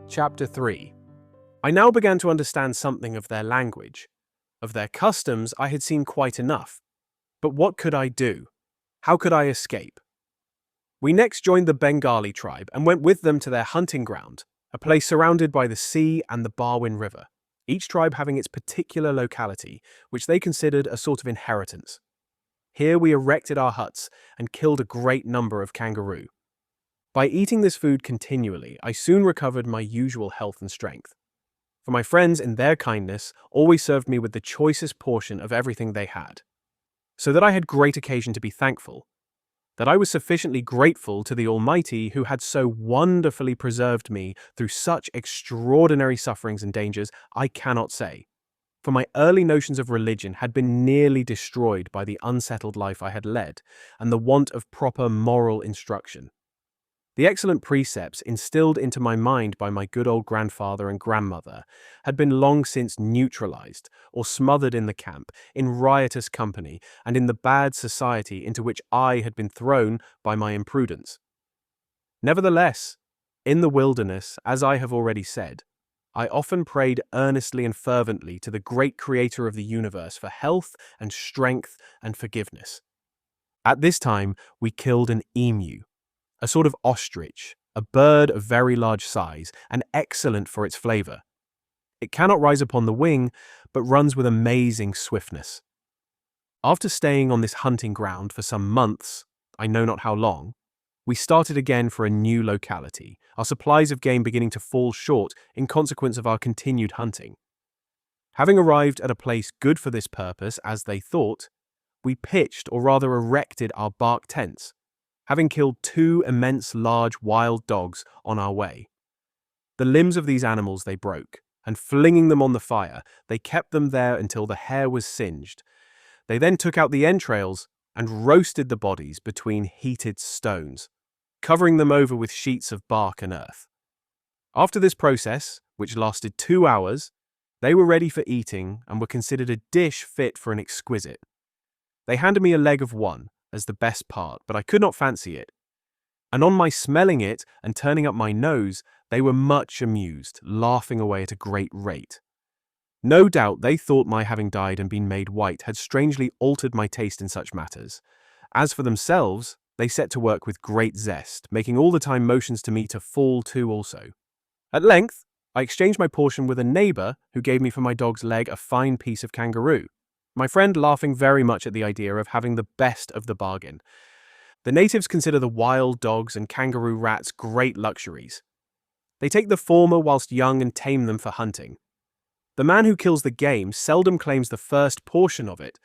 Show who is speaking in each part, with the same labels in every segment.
Speaker 1: Chapter 3. I now began to understand something of their language. Of their customs I had seen quite enough. But what could I do? How could I escape? We next joined the Bengali tribe and went with them to their hunting ground, a place surrounded by the sea and the Barwon River, each tribe having its particular locality, which they considered a sort of inheritance. Here we erected our huts and killed a great number of kangaroo. By eating this food continually, I soon recovered my usual health and strength. For my friends, in their kindness, always served me with the choicest portion of everything they had. So that I had great occasion to be thankful. That I was sufficiently grateful to the Almighty who had so wonderfully preserved me through such extraordinary sufferings and dangers, I cannot say. For my early notions of religion had been nearly destroyed by the unsettled life I had led and the want of proper moral instruction. The excellent precepts instilled into my mind by my good old grandfather and grandmother had been long since neutralized or smothered in the camp, in riotous company, and in the bad society into which I had been thrown by my imprudence. Nevertheless, in the wilderness, as I have already said, I often prayed earnestly and fervently to the great Creator of the universe for health and strength and forgiveness. At this time, we killed an emu, a sort of ostrich, a bird of very large size and excellent for its flavor. It cannot rise upon the wing, but runs with amazing swiftness. After staying on this hunting ground for some months, I know not how long, we started again for a new locality, our supplies of game beginning to fall short in consequence of our continued hunting. Having arrived at a place good for this purpose, as they thought, we pitched, or rather erected, our bark tents, having killed 2 immense large wild dogs on our way. The limbs of these animals they broke, and flinging them on the fire, they kept them there until the hair was singed. They then took out the entrails and roasted the bodies between heated stones, covering them over with sheets of bark and earth. After this process, which lasted 2 hours, they were ready for eating and were considered a dish fit for an exquisite. They handed me a leg of one as the best part, but I could not fancy it. And on my smelling it and turning up my nose, they were much amused, laughing away at a great rate. No doubt they thought my having died and been made white had strangely altered my taste in such matters. As for themselves, they set to work with great zest, making all the time motions to me to fall to also. At length, I exchanged my portion with a neighbour who gave me for my dog's leg a fine piece of kangaroo, my friend laughing very much at the idea of having the best of the bargain. The natives consider the wild dogs and kangaroo rats great luxuries. They take the former whilst young and tame them for hunting. The man who kills the game seldom claims the first portion of it,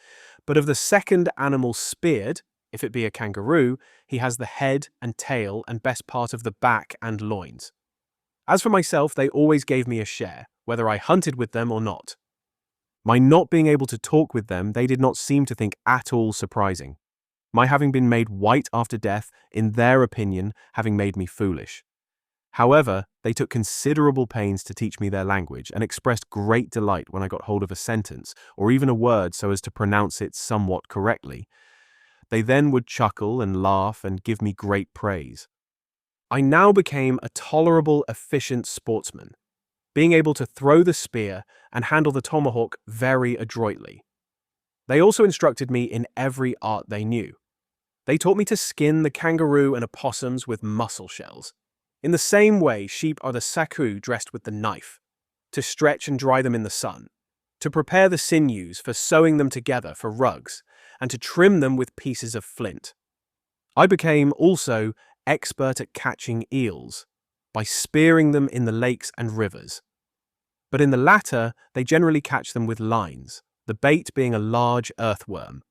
Speaker 1: but of the second animal speared, if it be a kangaroo, he has the head and tail and best part of the back and loins. As for myself, they always gave me a share, whether I hunted with them or not. My not being able to talk with them they did not seem to think at all surprising. My having been made white after death, in their opinion, having made me foolish. However, they took considerable pains to teach me their language and expressed great delight when I got hold of a sentence, or even a word so as to pronounce it somewhat correctly. They then would chuckle and laugh and give me great praise. I now became a tolerable, efficient sportsman, being able to throw the spear and handle the tomahawk very adroitly. They also instructed me in every art they knew. They taught me to skin the kangaroo and opossums with mussel shells. In the same way, sheep are the saku dressed with the knife, to stretch and dry them in the sun, to prepare the sinews for sewing them together for rugs, and to trim them with pieces of flint. I became also expert at catching eels, by spearing them in the lakes and rivers. But in the latter, they generally catch them with lines, the bait being a large earthworm.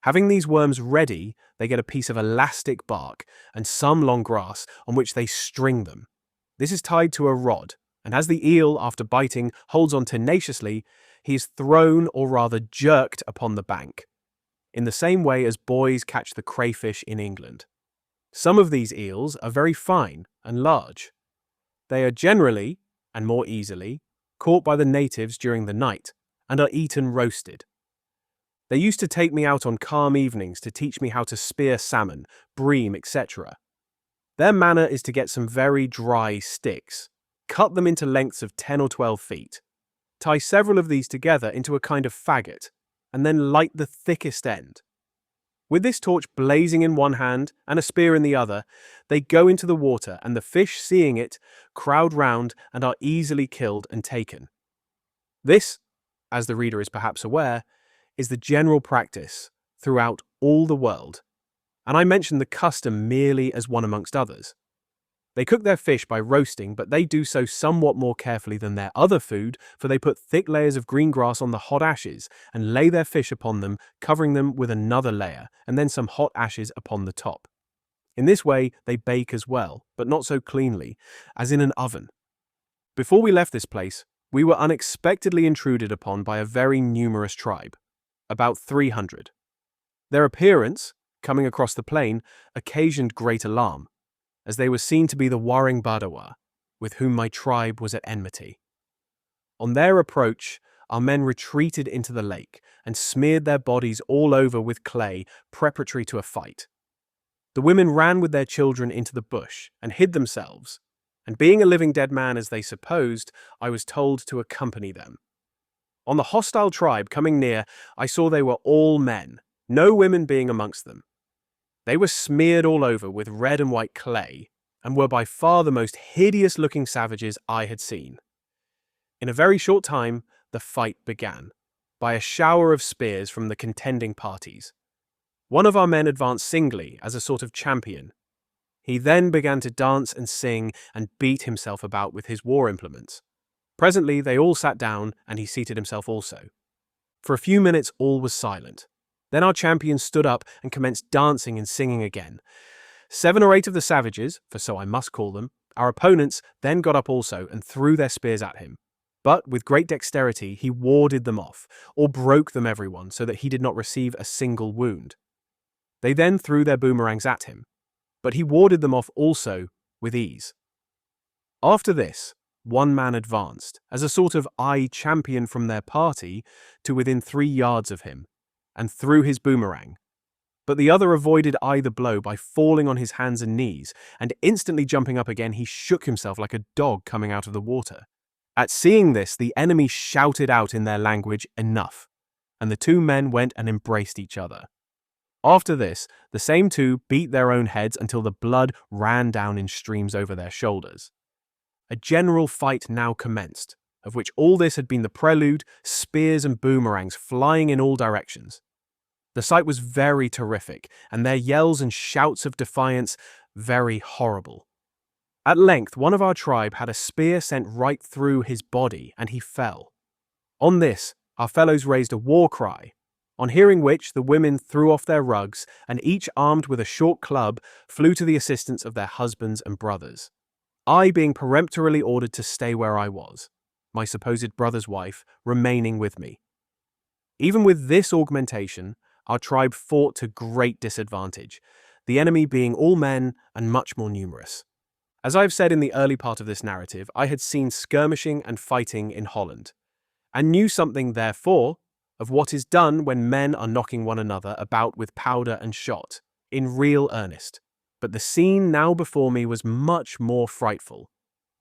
Speaker 1: Having these worms ready, they get a piece of elastic bark and some long grass on which they string them. This is tied to a rod, and as the eel, after biting, holds on tenaciously, he is thrown or rather jerked upon the bank, in the same way as boys catch the crayfish in England. Some of these eels are very fine and large. They are generally, and more easily, caught by the natives during the night and are eaten roasted. They used to take me out on calm evenings to teach me how to spear salmon, bream, etc. Their manner is to get some very dry sticks, cut them into lengths of 10 or 12 feet, tie several of these together into a kind of faggot, and then light the thickest end. With this torch blazing in one hand and a spear in the other, they go into the water, and the fish, seeing it, crowd round and are easily killed and taken. This, as the reader is perhaps aware, is the general practice throughout all the world, and I mention the custom merely as one amongst others. They cook their fish by roasting, but they do so somewhat more carefully than their other food, for they put thick layers of green grass on the hot ashes and lay their fish upon them, covering them with another layer, and then some hot ashes upon the top. In this way they bake as well, but not so cleanly, as in an oven. Before we left this place, we were unexpectedly intruded upon by a very numerous tribe, about 300. Their appearance, coming across the plain, occasioned great alarm, as they were seen to be the Warring-Badawa, with whom my tribe was at enmity. On their approach, our men retreated into the lake and smeared their bodies all over with clay preparatory to a fight. The women ran with their children into the bush and hid themselves, and being a living dead man as they supposed, I was told to accompany them. On the hostile tribe coming near, I saw they were all men, no women being amongst them. They were smeared all over with red and white clay, and were by far the most hideous-looking savages I had seen. In a very short time, the fight began, by a shower of spears from the contending parties. One of our men advanced singly, as a sort of champion. He then began to dance and sing and beat himself about with his war implements. Presently they all sat down, and he seated himself also. For a few minutes all was silent. Then our champion stood up and commenced dancing and singing again. 7 or 8 of the savages, for so I must call them, our opponents, then got up also and threw their spears at him. But with great dexterity he warded them off, or broke them everyone, so that he did not receive a single wound. They then threw their boomerangs at him, but he warded them off also with ease. After this, one man advanced, as a sort of champion from their party, to within 3 yards of him, and threw his boomerang. But the other avoided either blow by falling on his hands and knees, and instantly jumping up again he shook himself like a dog coming out of the water. At seeing this, the enemy shouted out in their language, "Enough," and the 2 men went and embraced each other. After this, the same 2 beat their own heads until the blood ran down in streams over their shoulders. A general fight now commenced, of which all this had been the prelude, spears and boomerangs flying in all directions. The sight was very terrific, and their yells and shouts of defiance very horrible. At length, one of our tribe had a spear sent right through his body, and he fell. On this, our fellows raised a war cry, on hearing which the women threw off their rugs, and each armed with a short club flew to the assistance of their husbands and brothers. I being peremptorily ordered to stay where I was, my supposed brother's wife remaining with me. Even with this augmentation, our tribe fought to great disadvantage, the enemy being all men and much more numerous. As I have said in the early part of this narrative, I had seen skirmishing and fighting in Holland, and knew something, therefore, of what is done when men are knocking one another about with powder and shot, in real earnest. But the scene now before me was much more frightful,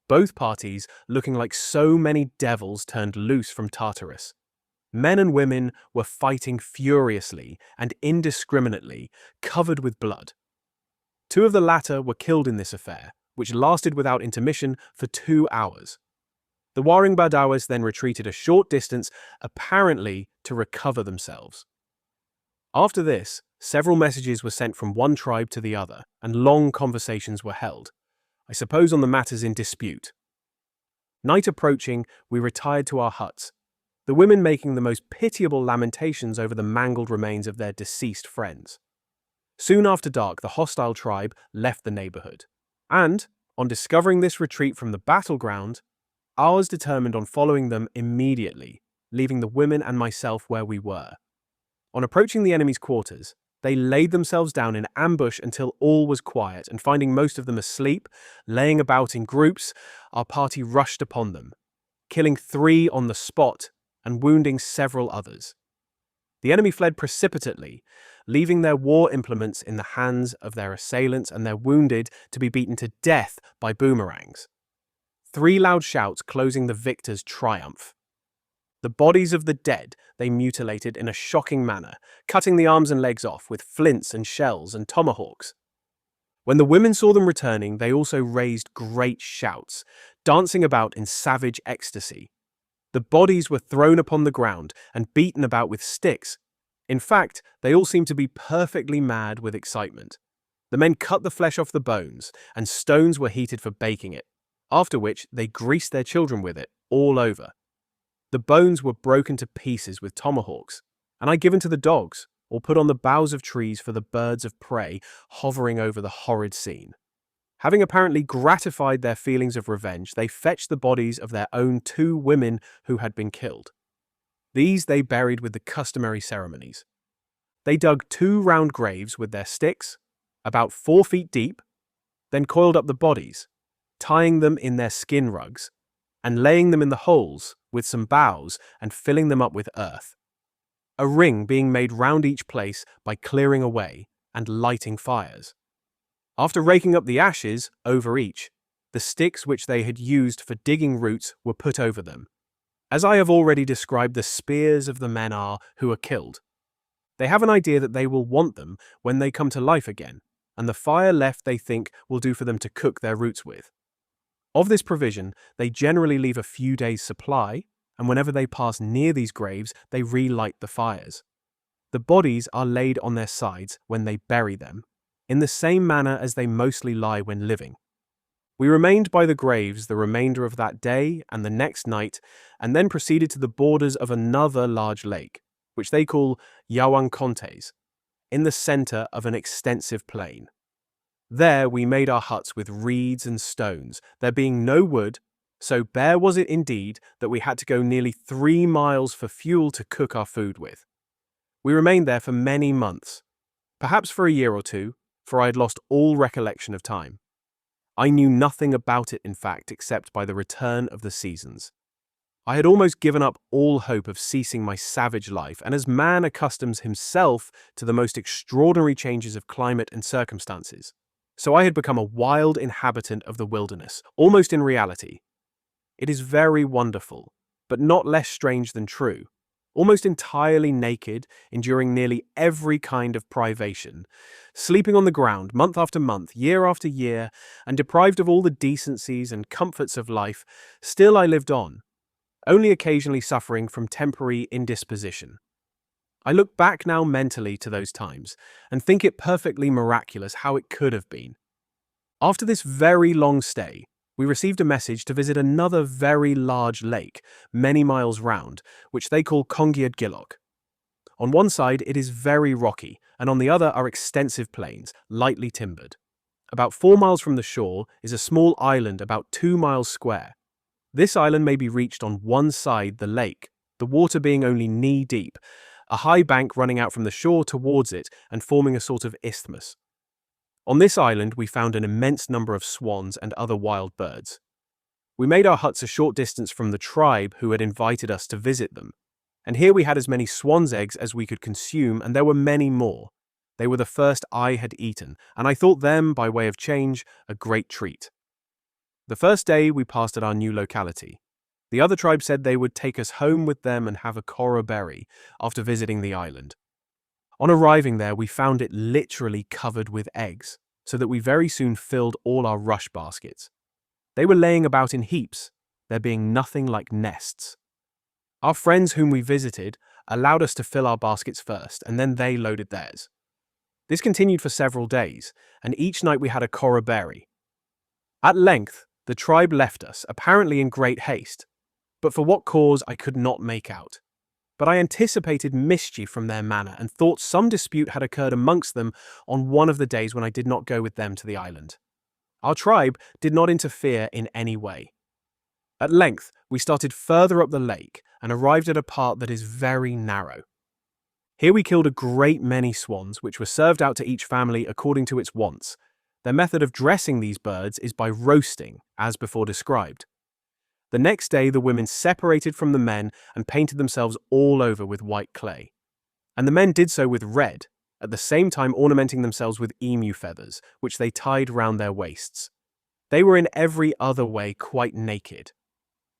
Speaker 1: both parties looking like so many devils turned loose from Tartarus. Men and women were fighting furiously and indiscriminately, covered with blood. 2 of the latter were killed in this affair, which lasted without intermission for 2 hours. The Warring-Badawas then retreated a short distance, apparently to recover themselves. After this, several messages were sent from one tribe to the other, and long conversations were held, I suppose on the matters in dispute. Night approaching, we retired to our huts, the women making the most pitiable lamentations over the mangled remains of their deceased friends. Soon after dark, the hostile tribe left the neighborhood, and, on discovering this retreat from the battleground, ours determined on following them immediately, leaving the women and myself where we were. On approaching the enemy's quarters, they laid themselves down in ambush until all was quiet, and finding most of them asleep, laying about in groups, our party rushed upon them, killing 3 on the spot and wounding several others. The enemy fled precipitately, leaving their war implements in the hands of their assailants and their wounded to be beaten to death by boomerangs. 3 loud shouts closing the victor's triumph. The bodies of the dead they mutilated in a shocking manner, cutting the arms and legs off with flints and shells and tomahawks. When the women saw them returning, they also raised great shouts, dancing about in savage ecstasy. The bodies were thrown upon the ground and beaten about with sticks. In fact, they all seemed to be perfectly mad with excitement. The men cut the flesh off the bones, and stones were heated for baking it, after which they greased their children with it all over. The bones were broken to pieces with tomahawks, and I given to the dogs, or put on the boughs of trees for the birds of prey hovering over the horrid scene. Having apparently gratified their feelings of revenge, they fetched the bodies of their own 2 women who had been killed. These they buried with the customary ceremonies. They dug 2 round graves with their sticks, about 4 feet deep, then coiled up the bodies, tying them in their skin rugs, and laying them in the holes with some boughs and filling them up with earth. A ring being made round each place by clearing away and lighting fires. After raking up the ashes over each, the sticks which they had used for digging roots were put over them. As I have already described, the spears of the men who are killed. They have an idea that they will want them when they come to life again, and the fire left they think will do for them to cook their roots with. Of this provision, they generally leave a few days' supply, and whenever they pass near these graves, they relight the fires. The bodies are laid on their sides when they bury them, in the same manner as they mostly lie when living. We remained by the graves the remainder of that day and the next night, and then proceeded to the borders of another large lake, which they call Yawancontes, in the centre of an extensive plain. There we made our huts with reeds and stones, there being no wood, so bare was it indeed that we had to go nearly 3 miles for fuel to cook our food with. We remained there for many months, perhaps for a year or 2, for I had lost all recollection of time. I knew nothing about it, in fact, except by the return of the seasons. I had almost given up all hope of ceasing my savage life, and as man accustoms himself to the most extraordinary changes of climate and circumstances, so I had become a wild inhabitant of the wilderness, almost in reality. It is very wonderful, but not less strange than true. Almost entirely naked, enduring nearly every kind of privation, sleeping on the ground month after month, year after year, and deprived of all the decencies and comforts of life, still I lived on, only occasionally suffering from temporary indisposition. I look back now mentally to those times, and think it perfectly miraculous how it could have been. After this very long stay, we received a message to visit another very large lake, many miles round, which they call Congiad-Gillock. On one side it is very rocky, and on the other are extensive plains, lightly timbered. About 4 miles from the shore is a small island about 2 miles square. This island may be reached on one side the lake, the water being only knee-deep, a high bank running out from the shore towards it and forming a sort of isthmus. On this island we found an immense number of swans and other wild birds. We made our huts a short distance from the tribe who had invited us to visit them, and here we had as many swans' eggs as we could consume, and there were many more. They were the first I had eaten, and I thought them, by way of change, a great treat. The first day we passed at our new locality. The other tribe said they would take us home with them and have a corroberry after visiting the island. On arriving there, we found it literally covered with eggs, so that we very soon filled all our rush baskets. They were laying about in heaps, there being nothing like nests. Our friends whom we visited allowed us to fill our baskets first, and then they loaded theirs. This continued for several days, and each night we had a corroberry. At length, the tribe left us, apparently in great haste, but for what cause I could not make out. But I anticipated mischief from their manner and thought some dispute had occurred amongst them on one of the days when I did not go with them to the island. Our tribe did not interfere in any way. At length, we started further up the lake and arrived at a part that is very narrow. Here we killed a great many swans, which were served out to each family according to its wants. Their method of dressing these birds is by roasting, as before described. The next day the women separated from the men and painted themselves all over with white clay. And the men did so with red, at the same time ornamenting themselves with emu feathers, which they tied round their waists. They were in every other way quite naked.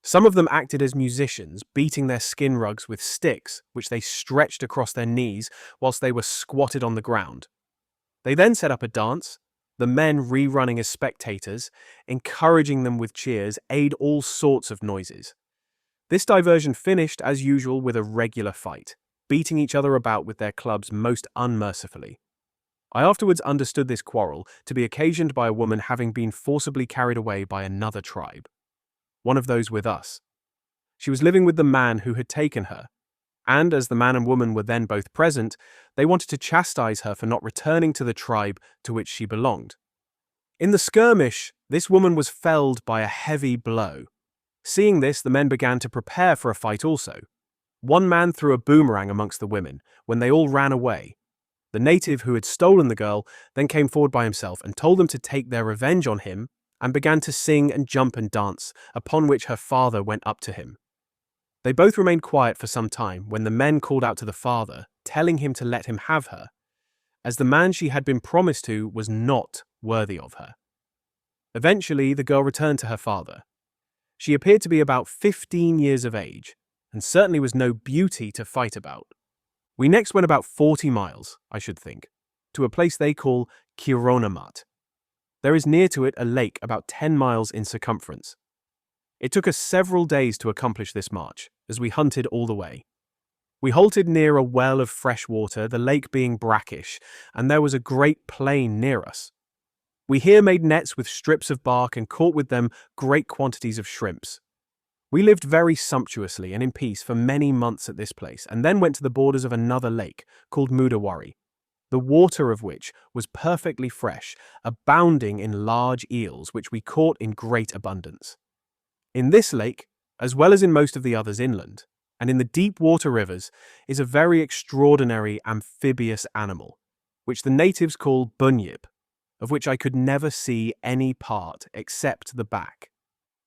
Speaker 1: Some of them acted as musicians, beating their skin rugs with sticks, which they stretched across their knees whilst they were squatted on the ground. They then set up a dance, the men rerunning as spectators, encouraging them with cheers, aid all sorts of noises. This diversion finished, as usual, with a regular fight, beating each other about with their clubs most unmercifully. I afterwards understood this quarrel to be occasioned by a woman having been forcibly carried away by another tribe, one of those with us. She was living with the man who had taken her, and as the man and woman were then both present, they wanted to chastise her for not returning to the tribe to which she belonged. In the skirmish, this woman was felled by a heavy blow. Seeing this, the men began to prepare for a fight also. One man threw a boomerang amongst the women, when they all ran away. The native who had stolen the girl then came forward by himself and told them to take their revenge on him, and began to sing and jump and dance, upon which her father went up to him. They both remained quiet for some time when the men called out to the father, telling him to let him have her, as the man she had been promised to was not worthy of her. Eventually, the girl returned to her father. She appeared to be about 15 years of age, and certainly was no beauty to fight about. We next went about 40 miles, I should think, to a place they call Kironamat. There is near to it a lake about 10 miles in circumference. It took us several days to accomplish this march, as we hunted all the way. We halted near a well of fresh water, the lake being brackish, and there was a great plain near us. We here made nets with strips of bark and caught with them great quantities of shrimps. We lived very sumptuously and in peace for many months at this place, and then went to the borders of another lake called Mudawari, the water of which was perfectly fresh, abounding in large eels, which we caught in great abundance. In this lake, as well as in most of the others inland, and in the deep water rivers, is a very extraordinary amphibious animal, which the natives call bunyip, of which I could never see any part except the back,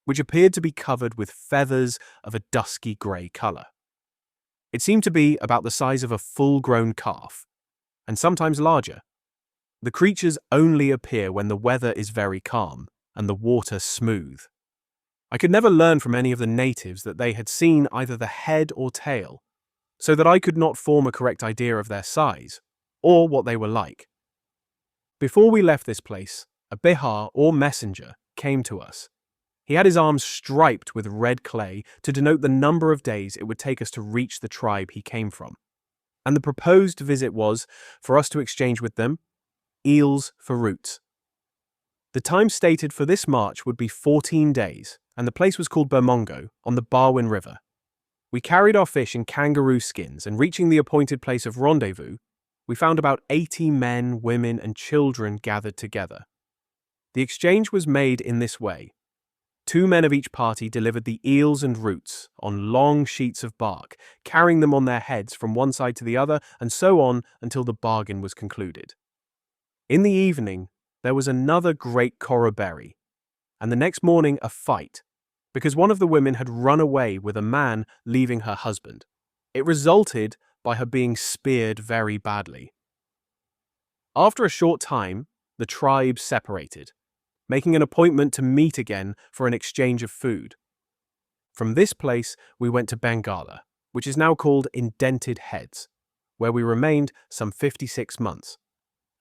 Speaker 1: which appeared to be covered with feathers of a dusky grey colour. It seemed to be about the size of a full-grown calf, and sometimes larger. The creatures only appear when the weather is very calm and the water smooth. I could never learn from any of the natives that they had seen either the head or tail, so that I could not form a correct idea of their size, or what they were like. Before we left this place, a behar or messenger came to us. He had his arms striped with red clay to denote the number of days it would take us to reach the tribe he came from. And the proposed visit was, for us to exchange with them, eels for roots. The time stated for this march would be 14 days, and the place was called Bermongo, on the Barwon River. We carried our fish in kangaroo skins, and reaching the appointed place of rendezvous, we found about 80 men, women, and children gathered together. The exchange was made in this way. 2 men of each party delivered the eels and roots on long sheets of bark, carrying them on their heads from one side to the other, and so on until the bargain was concluded. In the evening, there was another great corroboree, and the next morning a fight, because one of the women had run away with a man leaving her husband. It resulted by her being speared very badly. After a short time, the tribes separated, making an appointment to meet again for an exchange of food. From this place, we went to Bengala, which is now called Indented Heads, where we remained some 56 months,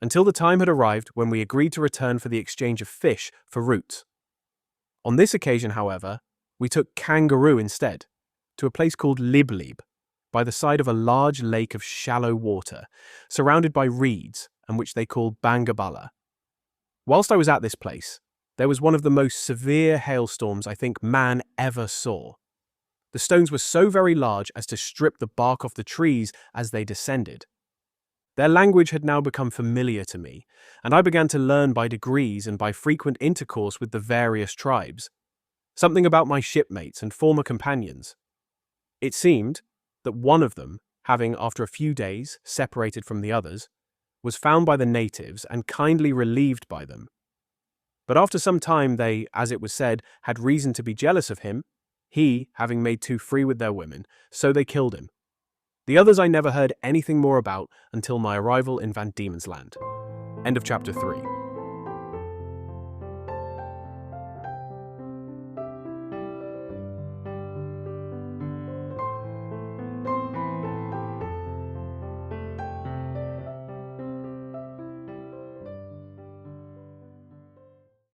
Speaker 1: until the time had arrived when we agreed to return for the exchange of fish for roots. On this occasion, however, we took kangaroo instead, to a place called Liblib, by the side of a large lake of shallow water, surrounded by reeds, and which they call Bangabala. Whilst I was at this place, there was one of the most severe hailstorms I think man ever saw. The stones were so very large as to strip the bark off the trees as they descended. Their language had now become familiar to me, and I began to learn by degrees and by frequent intercourse with the various tribes, something about my shipmates and former companions. It seemed that one of them, having after a few days separated from the others, was found by the natives and kindly relieved by them. But after some time they, as it was said, had reason to be jealous of him, he having made too free with their women, so they killed him. The others I never heard anything more about until my arrival in Van Diemen's Land. End of chapter 3.